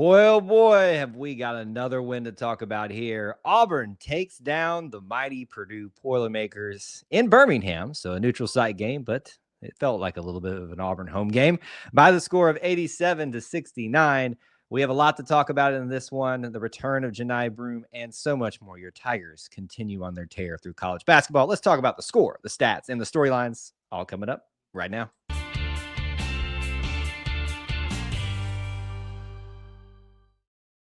Oh boy, have we got another win to talk about here. Auburn takes down the mighty Purdue Boilermakers in Birmingham. So a neutral site game, but it felt like a little bit of an Auburn home game by the score of 87-69. We have a lot to talk about in this one, the return of Janai Broom, and so much more. Your Tigers continue on their tear through college basketball. Let's talk about the score, the stats, and the storylines all coming up right now.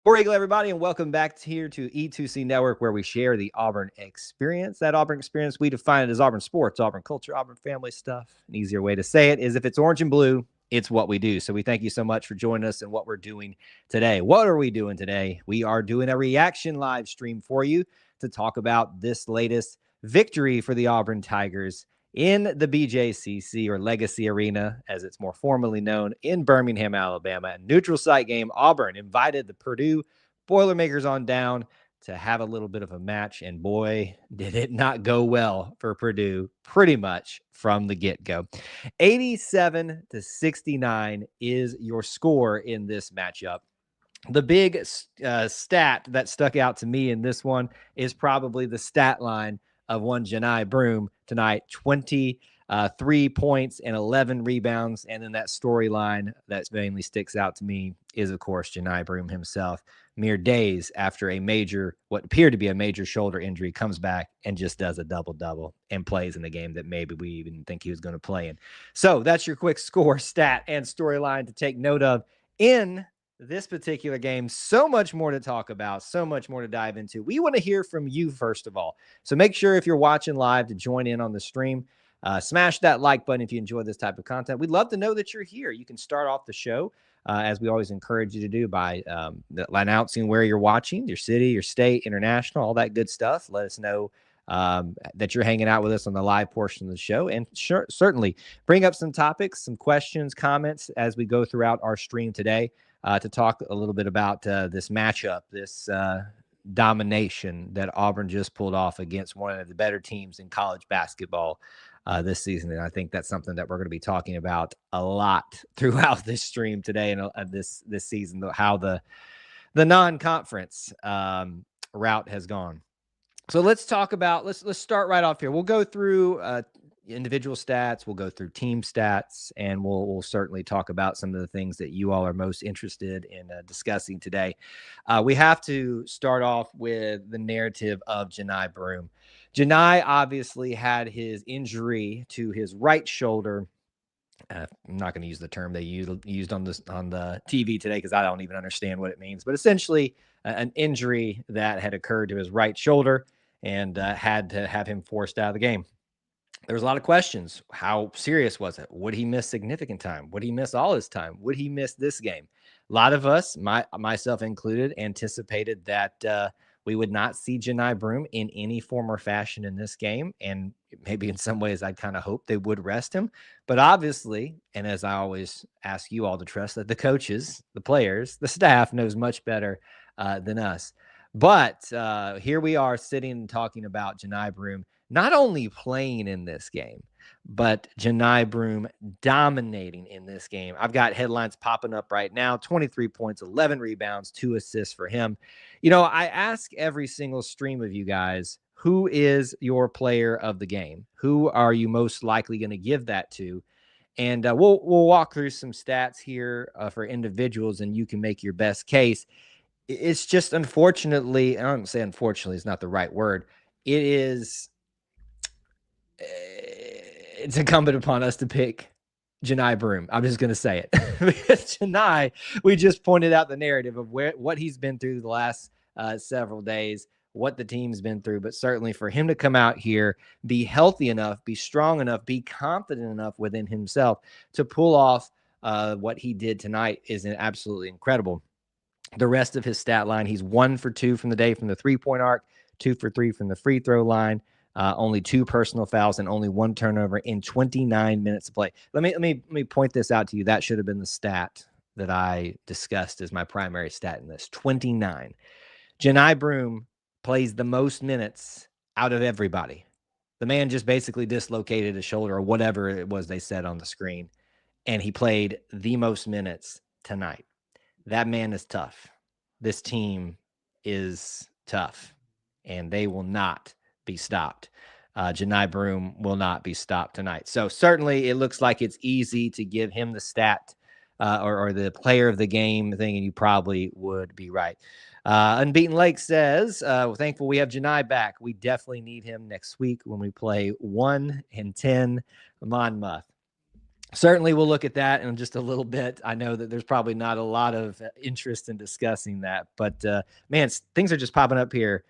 War Eagle, everybody, and welcome back here to E2C Network, where we share the Auburn experience. That Auburn experience, we define it as Auburn sports, Auburn culture, Auburn family stuff. An easier way to say it is if it's orange and blue, it's what we do. So we thank you so much for joining us and what we're doing today. What are we doing today? We are doing a reaction live stream for you to talk about this latest victory for the Auburn Tigers in the BJCC, or Legacy Arena, as it's more formally known, in Birmingham, Alabama. A neutral site game. Auburn invited the Purdue Boilermakers on down to have a little bit of a match, and boy, did it not go well for Purdue pretty much from the get-go. 87-69 is your score in this matchup. The big stat that stuck out to me in this one is probably the stat line of one Janai Broom tonight. 23 points and 11 rebounds. And then that storyline that mainly sticks out to me is, of course, Janai Broom himself. Mere days after what appeared to be a major shoulder injury, comes back and just does a double-double and plays in the game that maybe we even think he was going to play in. So that's your quick score, stat, and storyline to take note of in this particular game. So much more to talk about, so much more to dive into. We want to hear from you first of all. So make sure if you're watching live to join in on the stream. Smash that like button if you enjoy this type of content. We'd love to know that you're here. You can start off the show, as we always encourage you to do, by announcing where you're watching, your city, your state, international, all that good stuff. Let us know that you're hanging out with us on the live portion of the show, and certainly bring up some topics, some questions, comments as we go throughout our stream today. To talk a little bit about this matchup, this domination that Auburn just pulled off against one of the better teams in college basketball this season. And I think that's something that we're going to be talking about a lot throughout this stream today and this season, how the non-conference route has gone. So let's talk about, let's start right off here. We'll go through individual stats, we'll go through team stats, and we'll certainly talk about some of the things that you all are most interested in discussing today. We have to start off with the narrative of Janai Broom. Janai obviously had his injury to his right shoulder. I'm not going to use the term they used on the TV today because I don't even understand what it means, but essentially an injury that had occurred to his right shoulder and had to have him forced out of the game. There was a lot of questions. How serious was it? Would he miss significant time? Would he miss all his time? Would he miss this game? A lot of us, myself included, anticipated that we would not see Janai Broom in any form or fashion in this game. And maybe in some ways, I kind of hope they would rest him. But obviously, and as I always ask you all to trust, that the coaches, the players, the staff knows much better than us. But here we are sitting and talking about Janai Broom not only playing in this game, but Janai Broom dominating in this game. I've got headlines popping up right now: 23 points, 11 rebounds, 2 assists for him. You know, I ask every single stream of you guys, who is your player of the game? Who are you most likely going to give that to? And we'll walk through some stats here for individuals, and you can make your best case. It's just, unfortunately, I don't say unfortunately, it's not the right word. It's incumbent upon us to pick Janai Broom. I'm just going to say it. Because Janai, we just pointed out the narrative of what he's been through the last several days, what the team's been through. But certainly for him to come out here, be healthy enough, be strong enough, be confident enough within himself to pull off what he did tonight is absolutely incredible. The rest of his stat line, he's 1 for 2 from the day from the three-point arc, 2 for 3 from the free throw line. Only 2 personal fouls and only 1 turnover in 29 minutes of play. Let me point this out to you. That should have been the stat that I discussed as my primary stat in this. 29. Janai Broom plays the most minutes out of everybody. The man just basically dislocated his shoulder or whatever it was they said on the screen, and he played the most minutes tonight. that man is tough. This team is tough, and they will not be stopped. Janai Broom will not be stopped tonight. So certainly it looks like it's easy to give him the stat or the player of the game thing, and you probably would be right. Unbeaten Lake says, we're thankful we have Janai back. We definitely need him next week when we play 1-10 Monmouth. Certainly we'll look at that in just a little bit. I know that there's probably not a lot of interest in discussing that, but man, things are just popping up here.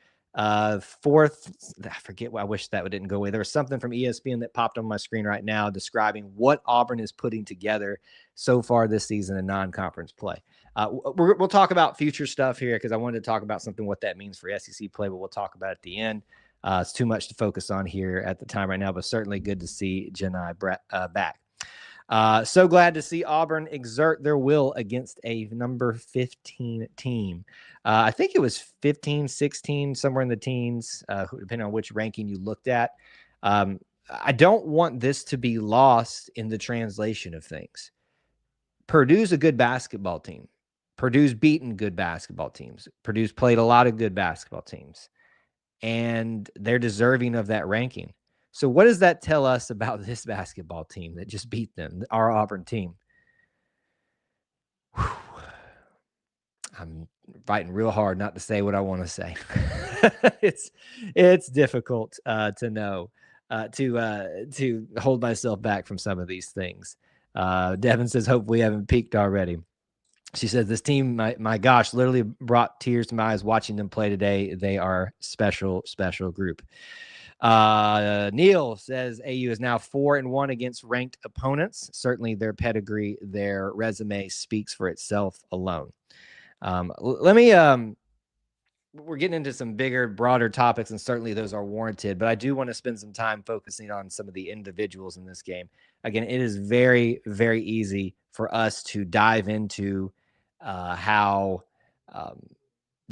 Fourth, I forget what, I wish that didn't go away. There was something from ESPN that popped on my screen right now describing what Auburn is putting together so far this season in non-conference play. We'll talk about future stuff here because I wanted to talk about something, what that means for SEC play, but we'll talk about it at the end. It's too much to focus on here at the time right now, but certainly good to see Janai back. So glad to see Auburn exert their will against a number 15 team. I think it was 15, 16, somewhere in the teens, depending on which ranking you looked at. I don't want this to be lost in the translation of things. Purdue's a good basketball team. Purdue's beaten good basketball teams. Purdue's played a lot of good basketball teams, and they're deserving of that ranking. So what does that tell us about this basketball team that just beat them, our Auburn team? Whew. I'm fighting real hard not to say what I want to say. It's difficult to know, to hold myself back from some of these things. Devin says, hope we haven't peaked already. She says, this team, my gosh, literally brought tears to my eyes watching them play today. They are special, special group. Neil says AU is now 4-1 against ranked opponents. Certainly their pedigree, their resume speaks for itself alone. We're getting into some bigger, broader topics, and certainly those are warranted, but I do want to spend some time focusing on some of the individuals in this game. Again, it is very, very easy for us to dive into how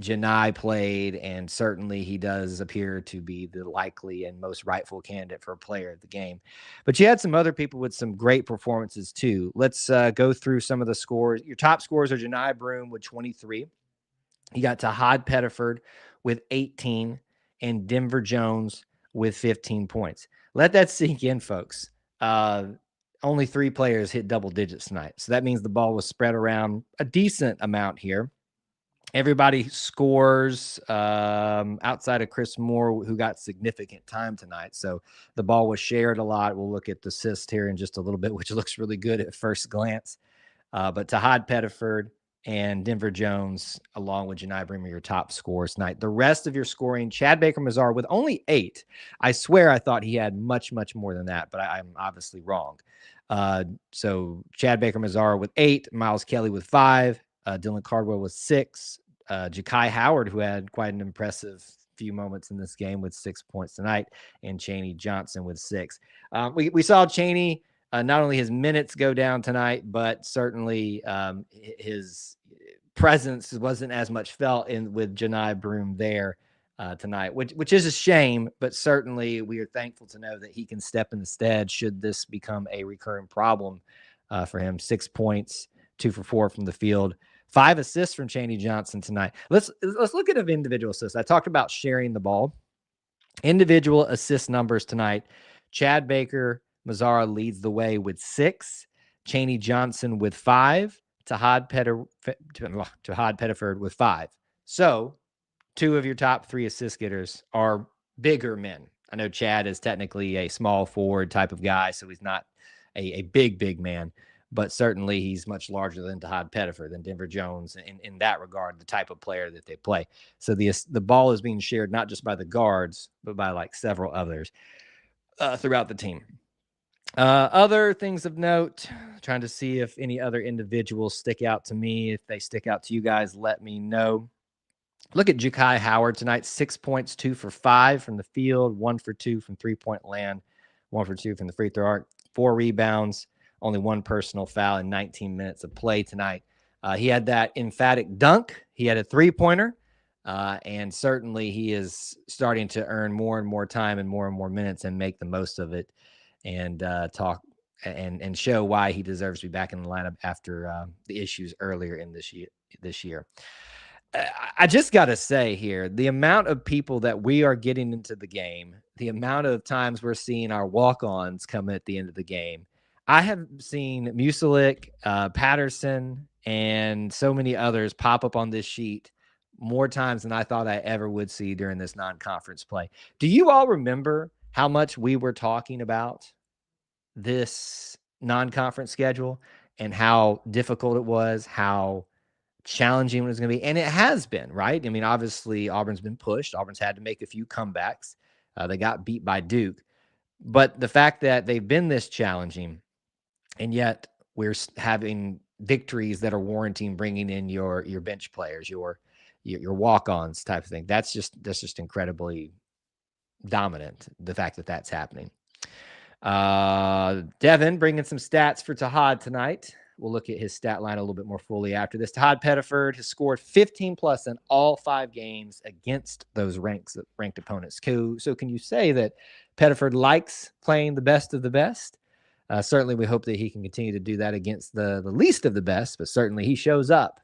Janai played, and certainly he does appear to be the likely and most rightful candidate for player of the game. But you had some other people with some great performances too. Let's go through some of the scores. Your top scores are Janai Broom with 23. You got Tahad Pettiford with 18 and Denver Jones with 15 points. Let that sink in, folks. Only 3 players hit double digits tonight. So that means the ball was spread around a decent amount here. Everybody scores outside of Chris Moore, who got significant time tonight. So the ball was shared a lot. We'll look at the assist here in just a little bit, which looks really good at first glance. But Tahad Pettiford and Denver Jones, along with Janai Broom, are your top scorers tonight. The rest of your scoring, Chad Baker-Mazar with only 8. I swear I thought he had much, much more than that, but I'm obviously wrong. So Chad Baker-Mazar with 8, Miles Kelly with 5, Dylan Cardwell with 6, Ja'Kai Howard, who had quite an impressive few moments in this game with 6 points tonight, and Chaney Johnson with 6. We saw Chaney, not only his minutes go down tonight, but certainly his presence wasn't as much felt with Janai Broom there tonight, which is a shame, but certainly we are thankful to know that he can step in the stead should this become a recurring problem for him. 6 points, 2 for 4 from the field. 5 assists from Chaney Johnson tonight. Let's look at individual assists. I talked about sharing the ball. Individual assist numbers tonight. Chad Baker-Mazara leads the way with 6. Chaney Johnson with 5. Tahad Pettiford with 5. So 2 of your top 3 assist getters are bigger men. I know Chad is technically a small forward type of guy, so he's not a big man. But certainly he's much larger than Tahad Pettiford, than Denver Jones in that regard, the type of player that they play. So the ball is being shared not just by the guards, but by like several others throughout the team. Other things of note, trying to see if any other individuals stick out to me. If they stick out to you guys, let me know. Look at Ja'Kai Howard tonight, 6 points, 2 for 5 from the field, 1 for 2 from three-point land, 1 for 2 from the free throw arc, 4 rebounds. Only 1 personal foul in 19 minutes of play tonight. He had that emphatic dunk. He had a three-pointer. And certainly he is starting to earn more and more time and more minutes and make the most of it and talk and show why he deserves to be back in the lineup after the issues earlier in this year. I just got to say here, the amount of people that we are getting into the game, the amount of times we're seeing our walk-ons come at the end of the game. I have seen Muselic, Patterson, and so many others pop up on this sheet more times than I thought I ever would see during this non-conference play. Do you all remember how much we were talking about this non-conference schedule and how difficult it was, how challenging it was going to be? And it has been, right? I mean, obviously Auburn's been pushed. Auburn's had to make a few comebacks. They got beat by Duke, but the fact that they've been this challenging and yet we're having victories that are warranting bringing in your bench players, your walk-ons type of thing. That's just incredibly dominant, the fact that that's happening. Devin bringing some stats for Tahad tonight. We'll look at his stat line a little bit more fully after this. Tahad Pettiford has scored 15 plus in all 5 games against those ranked opponents. So can you say that Pettiford likes playing the best of the best? Certainly we hope that he can continue to do that against the least of the best, but certainly he shows up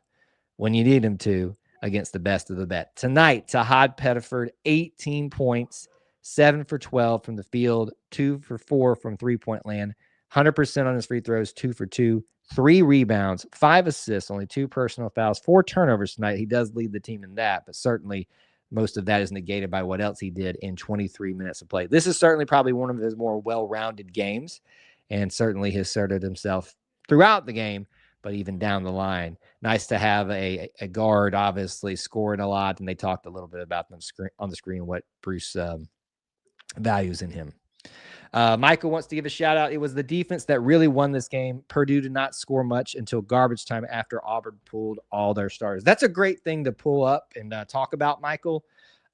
when you need him to against the best of the best. Tonight, Tahad Pettiford, 18 points, 7 for 12 from the field, 2 for 4 from three-point land, 100% on his free throws, 2 for 2, 3 rebounds, 5 assists, only 2 personal fouls, 4 turnovers tonight. He does lead the team in that, but certainly most of that is negated by what else he did in 23 minutes of play. This is certainly probably one of his more well-rounded games, and certainly has asserted himself throughout the game, but even down the line. Nice to have a guard, obviously, scoring a lot, and they talked a little bit about on the screen what Bruce values in him. Michael wants to give a shout out. It was the defense that really won this game. Purdue did not score much until garbage time after Auburn pulled all their starters. That's a great thing to pull up and talk about, Michael.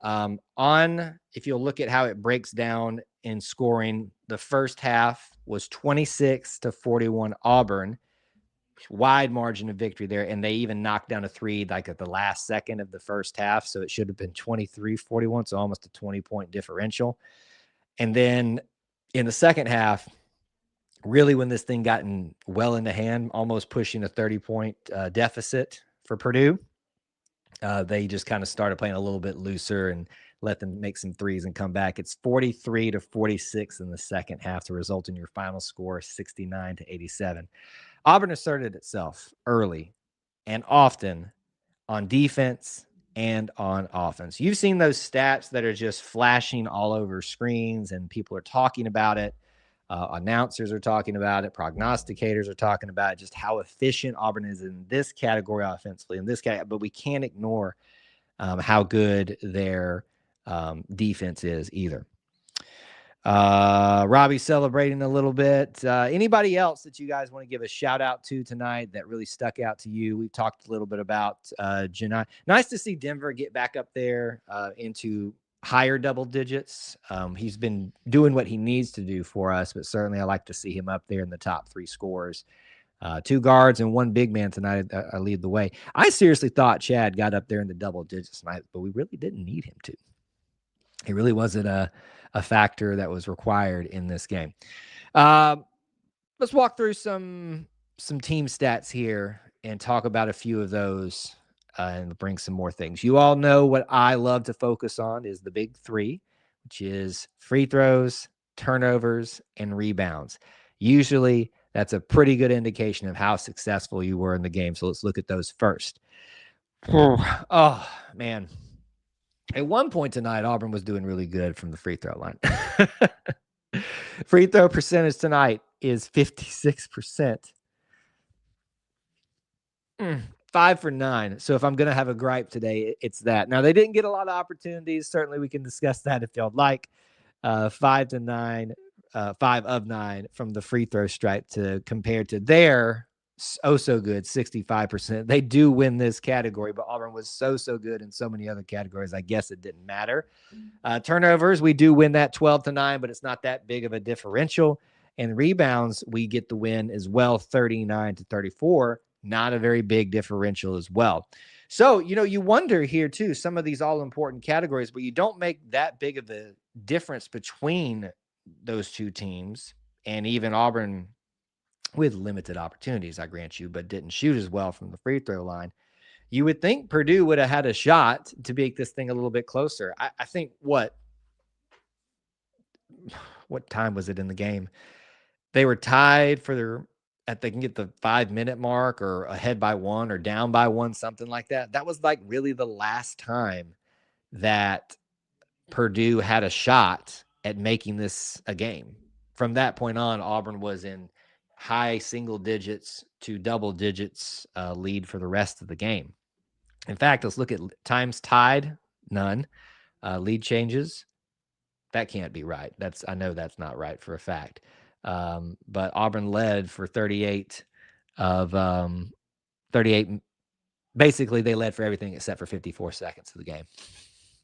If you'll look at how it breaks down in scoring, the first half was 26-41 Auburn. Wide margin of victory there, and they even knocked down a 3 like at the last second of the first half, so it should have been 23-41, so almost a 20-point differential. And then in the second half, really when this thing got well into hand, almost pushing a 30-point deficit for Purdue, they just kind of started playing a little bit looser and let them make some threes and come back. It's 43-46 in the second half to result in your final score 69-87. Auburn asserted itself early and often on defense and on offense. You've seen those stats that are just flashing all over screens and people are talking about it. Announcers are talking about it. Prognosticators are talking about it, just how efficient Auburn is in this category offensively, but we can't ignore how good their defense is either. Robbie celebrating a little bit. Anybody else that you guys want to give a shout out to tonight that really stuck out to you? We've talked a little bit about Janai. Nice to see Denver get back up there into higher double digits. He's been doing what he needs to do for us, but certainly I like to see him up there in the top 3 scorers. 2 guards and 1 big man tonight lead the way. I seriously thought Chad got up there in the double digits tonight, but we really didn't need him to. He really wasn't a factor that was required in this game. Let's walk through some team stats here and talk about a few of those and bring some more things. You all know what I love to focus on is the big 3, which is free throws, turnovers, and rebounds. Usually that's a pretty good indication of how successful you were in the game. So let's look at those first. Oh, man. At one point tonight, Auburn was doing really good from the free throw line. Free throw percentage tonight is 56%. 5 for 9. So if I'm going to have a gripe today, it's that. Now, they didn't get a lot of opportunities. Certainly, we can discuss that if y'all like. 5 of 9 from the free throw stripe compared to their so good 65%. They do win this category, but Auburn was so good in so many other categories. I guess it didn't matter. Turnovers, we do win that 12-9, but it's not that big of a differential. And rebounds, we get the win as well, 39-34. Not a very big differential as well. So, you wonder here too, some of these all-important categories, but you don't make that big of a difference between those two teams, and even Auburn with limited opportunities, I grant you, but didn't shoot as well from the free throw line. You would think Purdue would have had a shot to make this thing a little bit closer. I think what time was it in the game? They were tied for their they can get the 5-minute mark or ahead by 1 or down by 1, something like that. That was like really the last time that Purdue had a shot at making this a game. From that point on, Auburn was in high single digits to double digits lead for the rest of the game. In fact, let's look at times tied, none. Lead changes, that can't be right. I know that's not right for a fact. But Auburn led for 38 of 38. Basically, they led for everything except for 54 seconds of the game.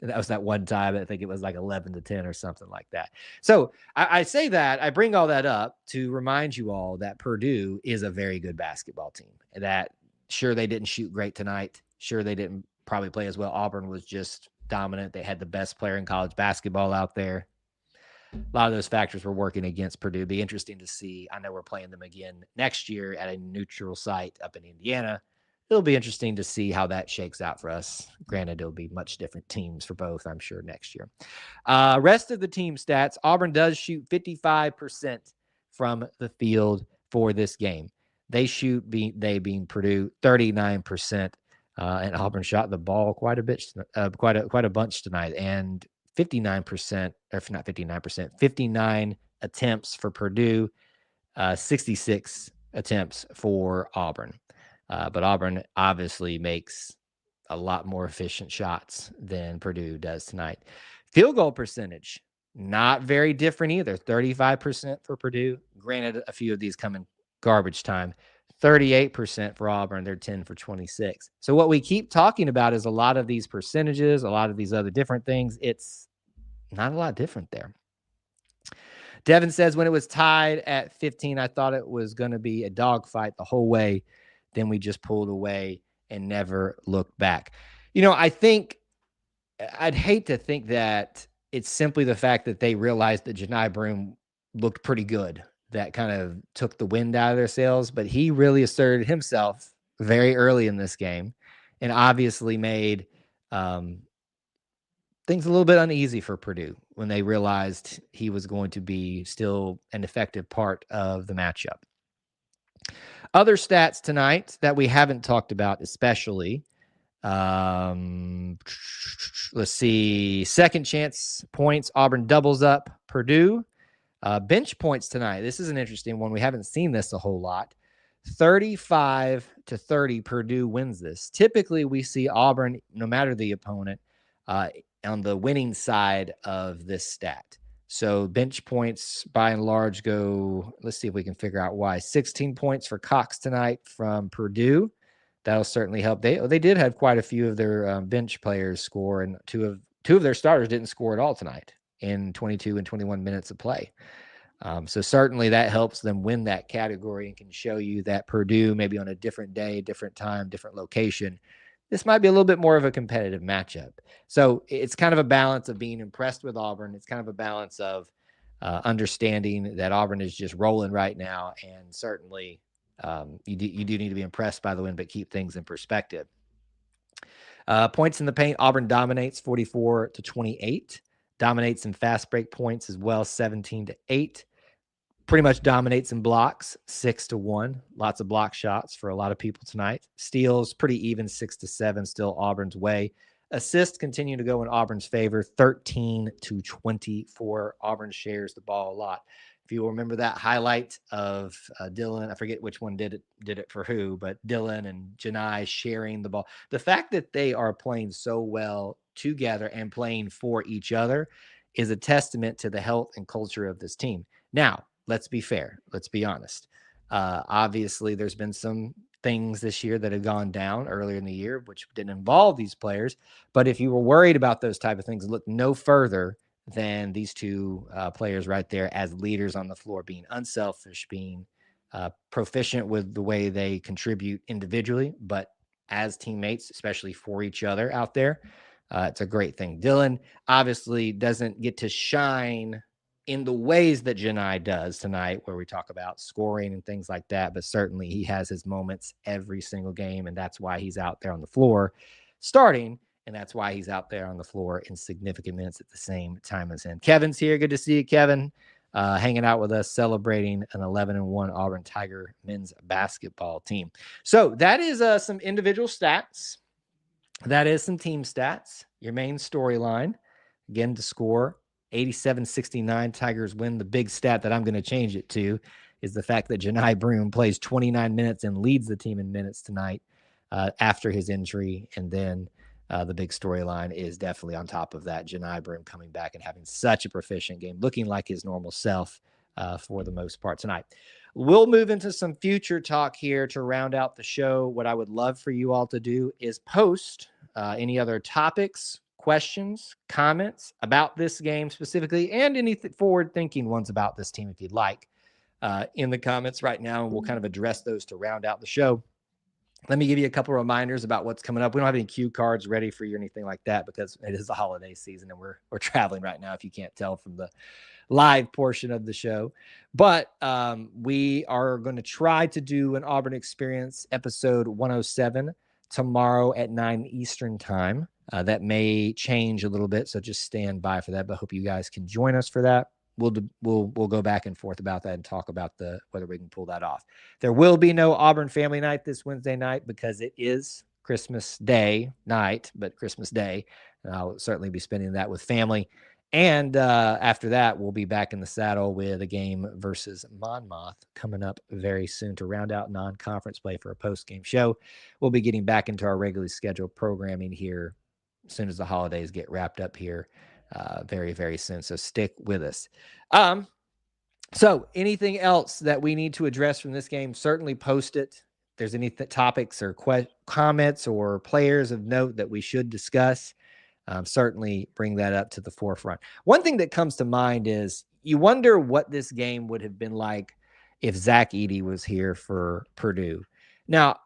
And that was that one time. I think it was like 11-10 or something like that. So I say that, I bring all that up to remind you all that Purdue is a very good basketball team. That sure, they didn't shoot great tonight. Sure, they didn't probably play as well. Auburn was just dominant. They had the best player in college basketball out there. A lot of those factors were working against Purdue. It'd be interesting to see. I know we're playing them again next year at a neutral site up in Indiana. It'll be interesting to see how that shakes out for us. Granted, it'll be much different teams for both, I'm sure, next year. Rest of the team stats, Auburn does shoot 55% from the field for this game. They shoot, they being Purdue, 39%. And Auburn shot the ball quite a bit, quite a bunch tonight. And 59%, or if not 59%, 59 attempts for Purdue, 66 attempts for Auburn. But Auburn obviously makes a lot more efficient shots than Purdue does tonight. Field goal percentage, not very different either. 35% for Purdue. Granted, a few of these come in garbage time. 38% for Auburn. They're 10 for 26. So what we keep talking about is a lot of these percentages, a lot of these other different things. It's not a lot different there. Devin says, when it was tied at 15, I thought it was going to be a dogfight the whole way. Then we just pulled away and never looked back. I think I'd hate to think that it's simply the fact that they realized that Janai Broom looked pretty good that kind of took the wind out of their sails, but he really asserted himself very early in this game and obviously made things a little bit uneasy for Purdue when they realized he was going to be still an effective part of the matchup. Other stats tonight that we haven't talked about, especially, let's see, second chance points, Auburn doubles up Purdue. Bench points tonight. This is an interesting one. We haven't seen this a whole lot. 35-30, Purdue wins this. Typically, we see Auburn, no matter the opponent, on the winning side of this stat. So bench points, by and large, go, let's see if we can figure out why. 16 points for Cox tonight from Purdue. That'll certainly help. They did have quite a few of their bench players score, and two of their starters didn't score at all tonight in 22 and 21 minutes of play. So certainly that helps them win that category and can show you that Purdue, maybe on a different day, different time, different location, this might be a little bit more of a competitive matchup. So it's kind of a balance of being impressed with Auburn. It's kind of a balance of understanding that Auburn is just rolling right now. And certainly you do need to be impressed by the win, but keep things in perspective. Points in the paint, Auburn dominates 44-28. Dominates in fast break points as well, 17-8. Pretty much dominates in blocks, 6-1. Lots of block shots for a lot of people tonight. Steals, pretty even, 6-7, still Auburn's way. Assists continue to go in Auburn's favor, 13-24. Auburn shares the ball a lot. If you remember that highlight of Dylan, I forget which one did it for who, but Dylan and Janai sharing the ball. The fact that they are playing so well together and playing for each other is a testament to the health and culture of this team. Now, let's be fair. Let's be honest. Obviously, there's been some things this year that have gone down earlier in the year, which didn't involve these players. But if you were worried about those type of things, look no further than these two players right there as leaders on the floor, being unselfish, being proficient with the way they contribute individually, but as teammates, especially for each other out there. It's a great thing. Dylan obviously doesn't get to shine in the ways that Janai does tonight, where we talk about scoring and things like that. But certainly he has his moments every single game, and that's why he's out there on the floor starting, and that's why he's out there on the floor in significant minutes at the same time as him. Kevin's here. Good to see you, Kevin. Hanging out with us, celebrating an 11-1 Auburn Tiger men's basketball team. So that is some individual stats. That is some team stats. Your main storyline, again, to score 87-69, Tigers win. The big stat that I'm going to change it to is the fact that Janai Broom plays 29 minutes and leads the team in minutes tonight after his injury. And then the big storyline is definitely on top of that, Janai Broom coming back and having such a proficient game, looking like his normal self for the most part tonight. We'll move into some future talk here to round out the show. What I would love for you all to do is post any other topics, questions, comments about this game specifically, and any forward-thinking ones about this team if you'd like in the comments right now, and we'll kind of address those to round out the show. Let me give you a couple of reminders about what's coming up. We don't have any cue cards ready for you or anything like that because it is the holiday season and we're traveling right now, if you can't tell from the live portion of the show. But we are going to try to do an Auburn Experience episode 107 tomorrow at 9 Eastern time. That may change a little bit, so just stand by for that. But I hope you guys can join us for that. We'll go back and forth about that and talk about whether we can pull that off. There will be no Auburn family night this Wednesday night because it is Christmas Day night, but Christmas Day. And I'll certainly be spending that with family. And after that, we'll be back in the saddle with a game versus Monmouth coming up very soon to round out non-conference play for a post-game show. We'll be getting back into our regularly scheduled programming here as soon as the holidays get wrapped up here very, very soon. So stick with us. So anything else that we need to address from this game, certainly post it. If there's any topics or comments or players of note that we should discuss, certainly bring that up to the forefront. One thing that comes to mind is you wonder what this game would have been like if Zach Edey was here for Purdue. Now,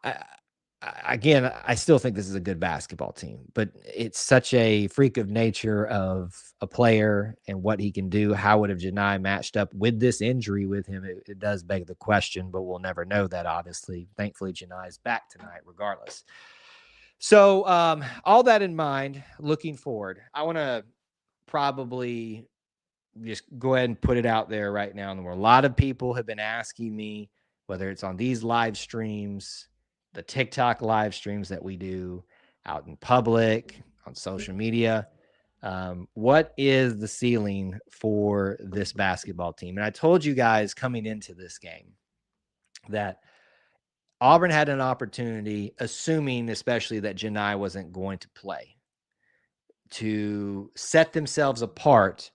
again, I still think this is a good basketball team, but it's such a freak of nature of a player and what he can do. How would have Janai matched up with this injury with him? It does beg the question, but we'll never know that, obviously. Thankfully, Janai's back tonight regardless. So all that in mind, looking forward, I want to probably just go ahead and put it out there right now in the world. A lot of people have been asking me, whether it's on these live streams, the TikTok live streams that we do out in public, on social media, what is the ceiling for this basketball team? And I told you guys coming into this game that Auburn had an opportunity, assuming especially that Janai wasn't going to play, to set themselves apart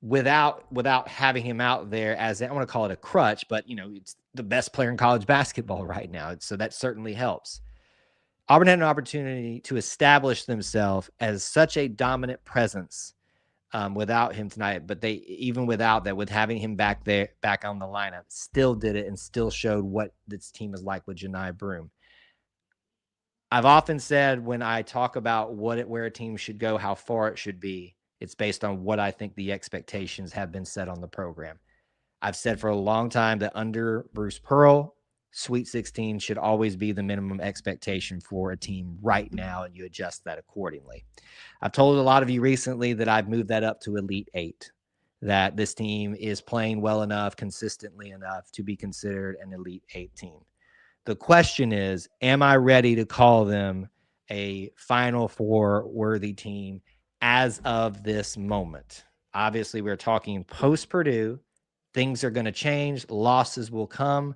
without having him out there as, I want to call it a crutch, but it's the best player in college basketball right now. So that certainly helps. Auburn had an opportunity to establish themselves as such a dominant presence without him tonight. But they, even without that, with having him back on the lineup, still did it and still showed what this team is like with Janai Broom. I've often said when I talk about where a team should go, how far it should be, it's based on what I think the expectations have been set on the program. I've said for a long time that under Bruce Pearl, Sweet 16 should always be the minimum expectation for a team right now, and you adjust that accordingly. I've told a lot of you recently that I've moved that up to Elite 8, that this team is playing well enough, consistently enough to be considered an Elite 8 team. The question is, am I ready to call them a Final Four worthy team as of this moment? Obviously, we're talking post-Purdue. Things are going to change. Losses will come.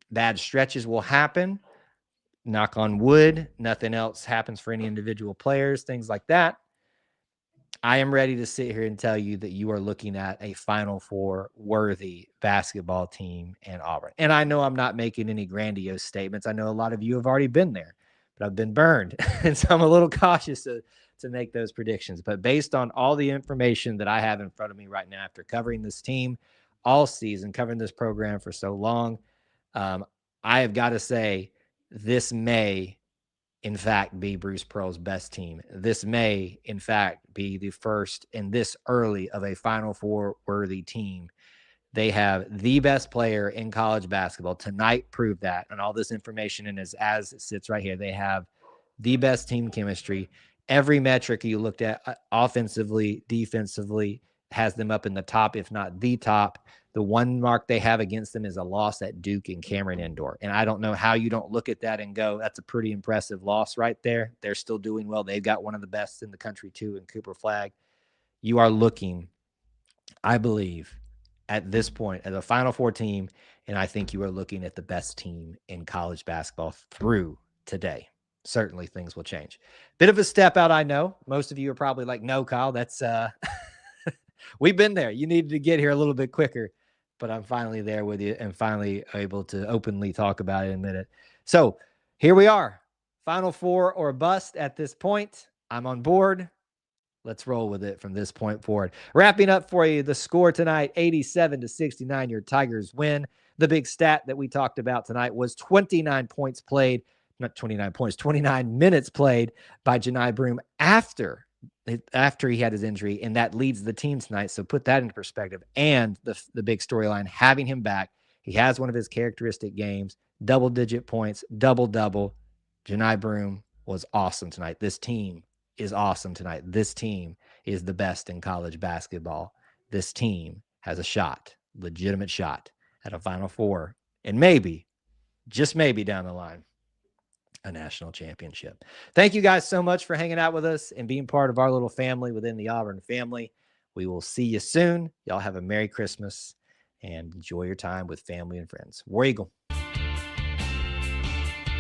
Bad stretches will happen. Knock on wood. Nothing else happens for any individual players, things like that. I am ready to sit here and tell you that you are looking at a Final Four worthy basketball team in Auburn. And I know I'm not making any grandiose statements. I know a lot of you have already been there, but I've been burned. And so I'm a little cautious to make those predictions. But based on all the information that I have in front of me right now, after covering this team all season, covering this program for so long, I have got to say this may in fact, be Bruce Pearl's best team. This may, in fact, be the first in this early of a Final Four worthy team. They have the best player in college basketball. Tonight proved that. And all this information and as it sits right here, they have the best team chemistry. Every metric you looked at, offensively, defensively, has them up in the top, if not the top. The one mark they have against them is a loss at Duke and Cameron Indoor. And I don't know how you don't look at that and go, that's a pretty impressive loss right there. They're still doing well. They've got one of the best in the country, too, in Cooper Flagg. You are looking, I believe, at this point as a Final Four team, and I think you are looking at the best team in college basketball through today. Certainly things will change. Bit of a step out, I know. Most of you are probably like, no, Kyle, that's we've been there. You needed to get here a little bit quicker, but I'm finally there with you and finally able to openly talk about it in a minute. So here we are. Final Four or bust at this point. I'm on board. Let's roll with it from this point forward. Wrapping up for you, the score tonight, 87-69. Your Tigers win. The big stat that we talked about tonight was 29 points played, not 29 points, 29 minutes played by Janai Broom after he had his injury, and that leads the team tonight. So put that into perspective. And the big storyline, having him back. He has one of his characteristic games, double-digit points, double-double. Janai Broom was awesome tonight. This team is awesome tonight. This team is the best in college basketball. This team has a shot, legitimate shot at a Final Four, and maybe, just maybe down the line, a national championship. Thank you guys so much for hanging out with us and being part of our little family within the Auburn family. We will see you soon. Y'all have a Merry Christmas and enjoy your time with family and friends. War Eagle.